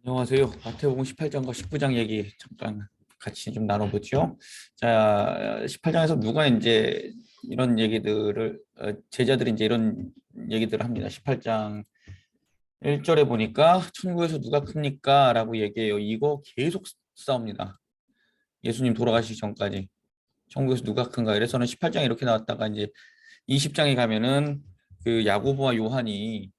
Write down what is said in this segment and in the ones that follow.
안녕하세요. 마태복음 18장과 19장 얘기 잠깐 같이 좀 나눠보죠. 자, 18장에서 누가 이제 이런 얘기들을 제자들이 이제 이런 얘기들을 합니다. 18장 1절에 보니까 천국에서 누가 큽니까? 라고 얘기해요. 이거 계속 싸웁니다. 예수님 돌아가시기 전까지 천국에서 누가 큰가? 이래서는 18장 이렇게 나왔다가 이제 20장에 가면은 그 야고보와 요한이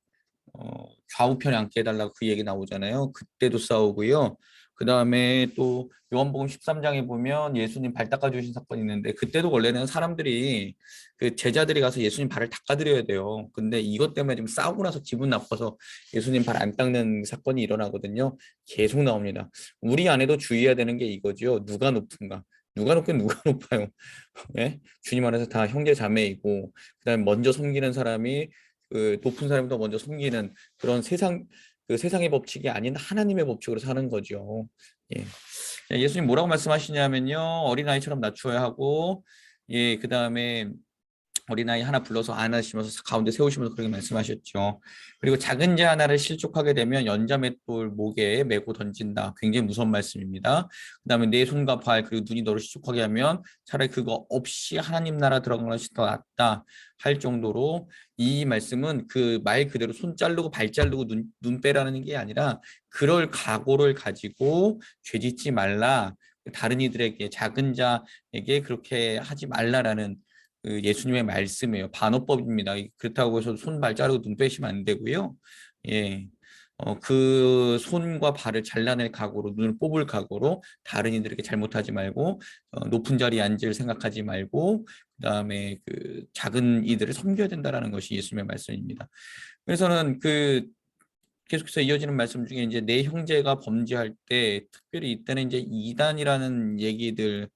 좌우편에 앉게 해달라고 그 얘기 나오잖아요. 그때도 싸우고요. 그 다음에 또 요한복음 13장에 보면 예수님 발 닦아주신 사건이 있는데 그때도 원래는 사람들이 그 제자들이 가서 예수님 발을 닦아드려야 돼요. 근데 이것 때문에 좀 싸우고 나서 기분 나빠서 예수님 발 안 닦는 사건이 일어나거든요. 계속 나옵니다. 우리 안에도 주의해야 되는 게 이거죠. 누가 높은가? 누가 높긴 누가 높아요. 예? 주님 안에서 다 형제 자매이고 그다음에 먼저 섬기는 사람이 그 높은 사람보다 먼저 섬기는 그런 그 세상의 법칙이 아닌 하나님의 법칙으로 사는 거죠. 예. 예수님 뭐라고 말씀하시냐면요. 어린아이처럼 낮춰야 하고, 예, 그 다음에 어린아이 하나 불러서 안으시면서 가운데 세우시면서 그렇게 말씀하셨죠. 그리고 작은 자 하나를 실족하게 되면 연자맷돌 목에 메고 던진다. 굉장히 무서운 말씀입니다. 그다음에 내 손과 발 그리고 눈이 너를 실족하게 하면 차라리 그거 없이 하나님 나라 들어간 것이 더 낫다 할 정도로 이 말씀은 그 말 그대로 손 자르고 발 자르고 눈 빼라는 게 아니라 그럴 각오를 가지고 죄짓지 말라. 다른 이들에게 작은 자에게 그렇게 하지 말라라는 그 예수님의 말씀이에요. 반어법입니다. 그렇다고 해서 손, 발 자르고 눈 빼시면 안 되고요. 예. 그 손과 발을 잘라낼 각오로 눈을 뽑을 각오로 다른 이들에게 잘못하지 말고 높은 자리에 앉을 생각하지 말고 그다음에 그 작은 이들을 섬겨야 된다라는 것이 예수님의 말씀입니다. 그래서는 그 계속해서 이어지는 말씀 중에 이제 내 형제가 범죄할 때 특별히 이때는 이제 이단이라는 얘기들을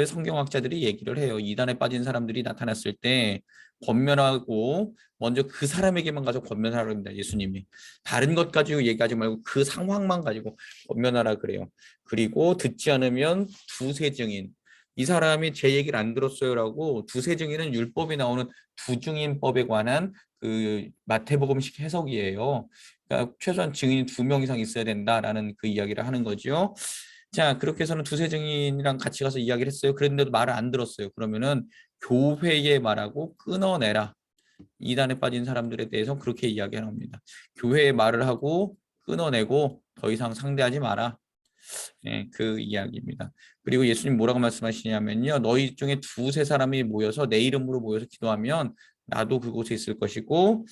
성경학자들이 얘기를 해요. 이단에 빠진 사람들이 나타났을 때 권면하고 먼저 그 사람에게만 가서 권면하라 합니다. 예수님이 다른 것 가지고 얘기하지 말고 그 상황만 가지고 권면하라 그래요. 그리고 듣지 않으면 두세 증인 이 사람이 제 얘기를 안 들었어요라고 두세 증인은 율법에 나오는 두증인법에 관한 그 마태복음식 해석이에요. 그러니까 최소한 증인이 2명 이상 있어야 된다라는 그 이야기를 하는 거죠. 자, 그렇게 해서는 두세 증인이랑 같이 가서 이야기를 했어요. 그런데도 말을 안 들었어요. 그러면은 교회에 말하고 끊어내라. 이단에 빠진 사람들에 대해서 그렇게 이야기를 합니다. 교회에 말을 하고 끊어내고 더 이상 상대하지 마라. 예, 그 이야기입니다. 그리고 예수님 뭐라고 말씀하시냐면요. 너희 중에 두세 사람이 모여서 내 이름으로 모여서 기도하면 나도 그곳에 있을 것이고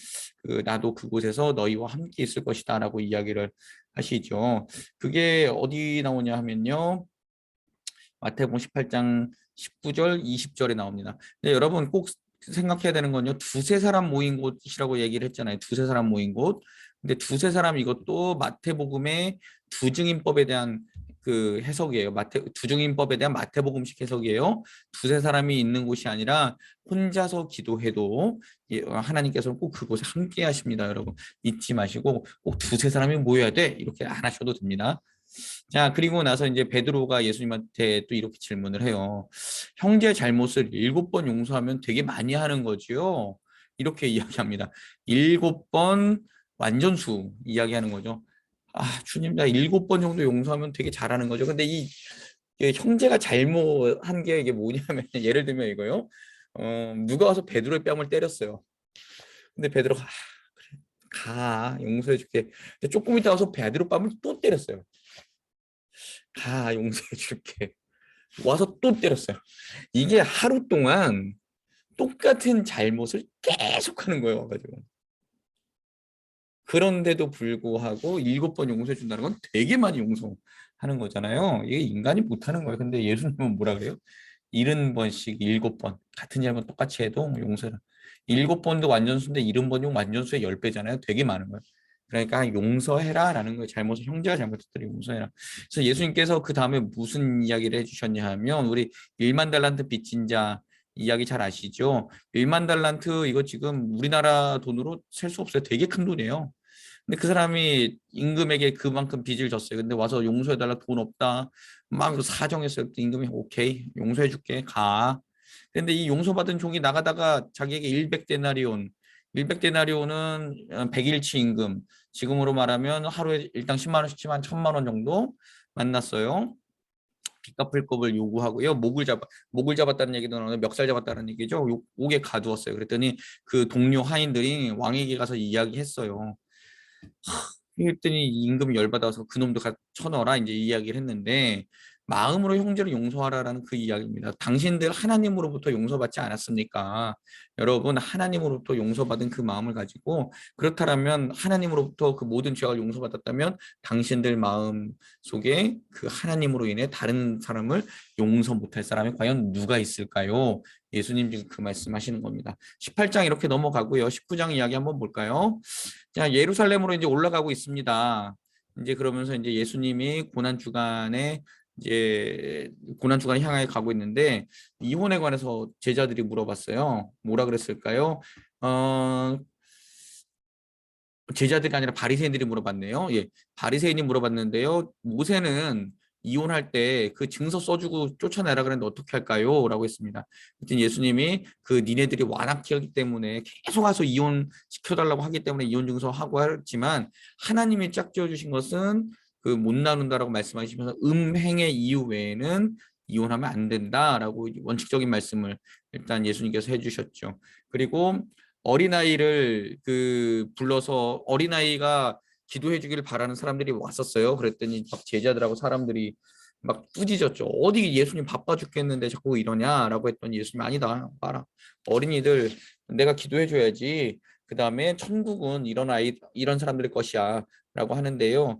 나도 그곳에서 너희와 함께 있을 것이다라고 이야기를 하시죠. 그게 어디 나오냐 하면요. 마태복음 18장 19절, 20절에 나옵니다. 근데 여러분 꼭 생각해야 되는 건요. 두세 사람 모인 곳이라고 얘기를 했잖아요. 두세 사람 모인 곳. 근데 두세 사람 이것도 마태복음의 두증인법에 대한 그 해석이에요. 두증인법에 대한 마태복음식 해석이에요. 두세 사람이 있는 곳이 아니라 혼자서 기도해도 하나님께서는 꼭 그곳에 함께 하십니다, 여러분. 잊지 마시고 꼭 두세 사람이 모여야 돼. 이렇게 안 하셔도 됩니다. 자, 그리고 나서 이제 베드로가 예수님한테 또 이렇게 질문을 해요. 형제 잘못을 7번 용서하면 되게 많이 하는 거지요. 이렇게 이야기합니다. 7번 완전수 이야기하는 거죠. 아, 주님, 나 7번 정도 용서하면 되게 잘하는 거죠. 근데 이 형제가 잘못한 게 이게 뭐냐면, 예를 들면 이거요. 누가 와서 베드로의 뺨을 때렸어요. 근데 베드로가, 그래, 용서해 줄게. 근데 조금 있다 와서 베드로 뺨을 또 때렸어요. 용서해 줄게. 와서 또 때렸어요. 이게 하루 동안 똑같은 잘못을 계속 하는 거예요. 가지고. 그런데도 불구하고 7번 용서해 준다는 건 되게 많이 용서하는 거잖아요. 이게 인간이 못하는 거예요. 근데 예수님은 뭐라 그래요? 70번씩 7번 같은 잘못 똑같이 해도 용서를 7번도 완전수인데 70번 완전수의 10배잖아요. 되게 많은 거예요. 그러니까 용서해라라는 거예요. 형제가 잘못했더니 용서해라. 그래서 예수님께서 그 다음에 무슨 이야기를 해주셨냐 하면 우리 1만 달란트 빚진 자 이야기 잘 아시죠? 1만 달란트 이거 지금 우리나라 돈으로 셀 수 없어요. 되게 큰 돈이에요. 근데 그 사람이 임금에게 그만큼 빚을 졌어요. 근데 와서 용서해달라 돈 없다. 막 사정했어요. 임금이 오케이 용서해줄게 가. 근데 이 용서받은 종이 나가다가 자기에게 100데나리온 밀백데나리온은 100일치 임금, 지금으로 말하면 하루에 일당 10만 원씩지만 1000만 원 정도 만났어요. 빚 갚을 법을 요구하고요. 목을 잡았다는 얘기도 나오는데 멱살 잡았다는 얘기죠. 옥에 가두었어요. 그랬더니 그 동료 하인들이 왕에게 가서 이야기했어요. 그랬더니 임금이 열받아서 그놈도 쳐넣어라 이제 이야기를 했는데, 마음으로 형제를 용서하라라는 그 이야기입니다. 당신들 하나님으로부터 용서받지 않았습니까? 여러분, 하나님으로부터 용서받은 그 마음을 가지고, 그렇다면 하나님으로부터 그 모든 죄가 용서받았다면 당신들 마음 속에 그 하나님으로 인해 다른 사람을 용서 못할 사람이 과연 누가 있을까요? 예수님 지금 그 말씀하시는 겁니다. 18장 이렇게 넘어가고요. 19장 이야기 한번 볼까요? 자, 예루살렘으로 이제 올라가고 있습니다. 이제 그러면서 이제 예수님이 고난 주간에 향해 가고 있는데, 이혼에 관해서 제자들이 물어봤어요. 뭐라 그랬을까요? 제자들이 아니라 바리새인들이 물어봤네요. 예, 바리새인이 물어봤는데요. 모세는 이혼할 때 그 증서 써주고 쫓아내라 그랬는데 어떻게 할까요? 라고 했습니다. 그랬더니 예수님이 그 니네들이 완악히 하기 때문에 계속 와서 이혼 시켜달라고 하기 때문에 이혼 증서 하고 했지만, 하나님이 짝지어 주신 것은 그 못 나눈다라고 말씀하시면서 음행의 이유 외에는 이혼하면 안 된다라고 원칙적인 말씀을 일단 예수님께서 해주셨죠. 그리고 어린아이를 불러서 어린아이가 기도해 주기를 바라는 사람들이 왔었어요. 그랬더니 막 제자들하고 사람들이 막 꾸짖었죠. 어디 예수님 바빠 죽겠는데 자꾸 이러냐라고 했더니 예수님 아니다. 봐라. 어린이들 내가 기도해 줘야지. 그다음에 천국은 이런 사람들 것이야. 라고 하는데요.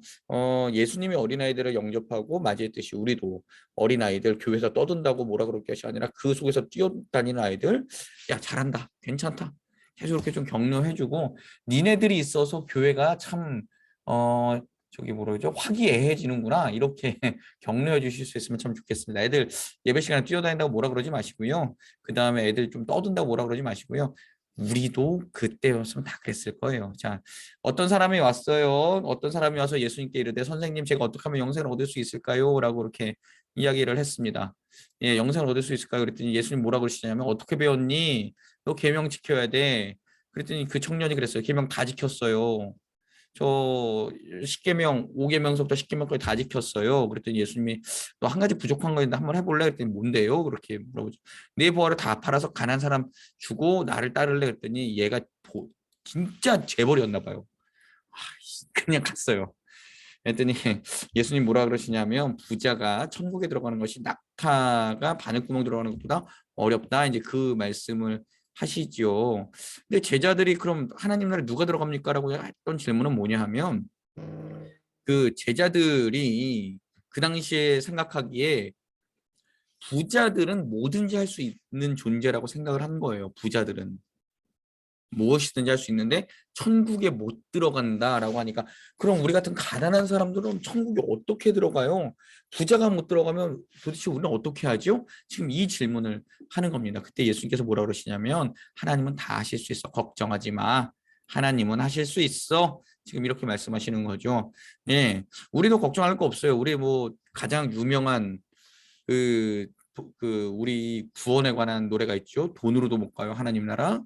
예수님이 어린아이들을 영접하고 맞이했듯이 우리도 어린아이들 교회에서 떠든다고 뭐라 그럴 것이 아니라 그 속에서 뛰어다니는 아이들, 야 잘한다. 괜찮다. 계속 이렇게 좀 격려해주고, 니네들이 있어서 교회가 참 저기 뭐라 그러죠? 화기애애해지는구나 이렇게 격려해 주실 수 있으면 참 좋겠습니다. 애들 예배 시간에 뛰어다닌다고 뭐라 그러지 마시고요. 그 다음에 애들 좀 떠든다고 뭐라 그러지 마시고요. 우리도 그때였으면 다 그랬을 거예요. 자, 어떤 사람이 왔어요. 어떤 사람이 와서 예수님께 이르되 선생님 제가 어떻게 하면 영생을 얻을 수 있을까요? 라고 이렇게 이야기를 했습니다. 예, 영생을 얻을 수 있을까요? 그랬더니 예수님 뭐라 그러시냐면 어떻게 배웠니? 너 계명 지켜야 돼. 그랬더니 그 청년이 그랬어요. 계명 다 지켰어요. 저 10계명, 5계명서부터 10계명까지 다 지켰어요. 그랬더니 예수님이 너 한 가지 부족한 거 있는데 한번 해볼래? 그랬더니 뭔데요? 그렇게 물어보죠. 내 부하를 다 팔아서 가난 사람 주고 나를 따를래? 그랬더니 얘가 진짜 재벌이었나 봐요. 그냥 갔어요. 그랬더니 예수님 뭐라 그러시냐면 부자가 천국에 들어가는 것이 낙타가 바늘구멍 들어가는 것보다 어렵다. 이제 그 말씀을 하시죠. 근데 제자들이 그럼 하나님 나라에 누가 들어갑니까? 라고 했던 질문은 뭐냐 하면, 그 제자들이 그 당시에 생각하기에 부자들은 뭐든지 할 수 있는 존재라고 생각을 한 거예요. 부자들은. 무엇이든지 할 수 있는데 천국에 못 들어간다라고 하니까, 그럼 우리 같은 가난한 사람들은 천국에 어떻게 들어가요? 부자가 못 들어가면 도대체 우리는 어떻게 하죠? 지금 이 질문을 하는 겁니다. 그때 예수님께서 뭐라 그러시냐면 하나님은 다 하실 수 있어. 걱정하지 마. 하나님은 하실 수 있어. 지금 이렇게 말씀하시는 거죠. 예, 우리도 걱정할 거 없어요. 우리 뭐 가장 유명한 그, 우리 구원에 관한 노래가 있죠. 돈으로도 못 가요. 하나님 나라.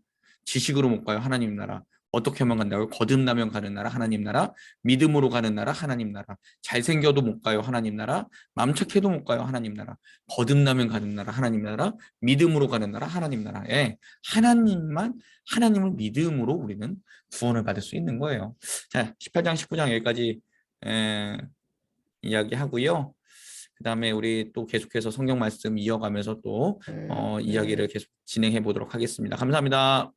지식으로 못 가요. 하나님 나라. 어떻게 하면 간다고요? 거듭나면 가는 나라 하나님 나라, 믿음으로 가는 나라 하나님 나라, 잘생겨도 못 가요. 하나님 나라, 맘 착해도 못 가요. 하나님 나라, 거듭나면 가는 나라 하나님 나라, 믿음으로 가는 나라 하나님 나라에 하나님을 믿음으로 우리는 구원을 받을 수 있는 거예요. 자, 18장 19장 여기까지 이야기하고요. 그 다음에 우리 또 계속해서 성경 말씀 이어가면서 또 이야기를 계속 진행해 보도록 하겠습니다. 감사합니다.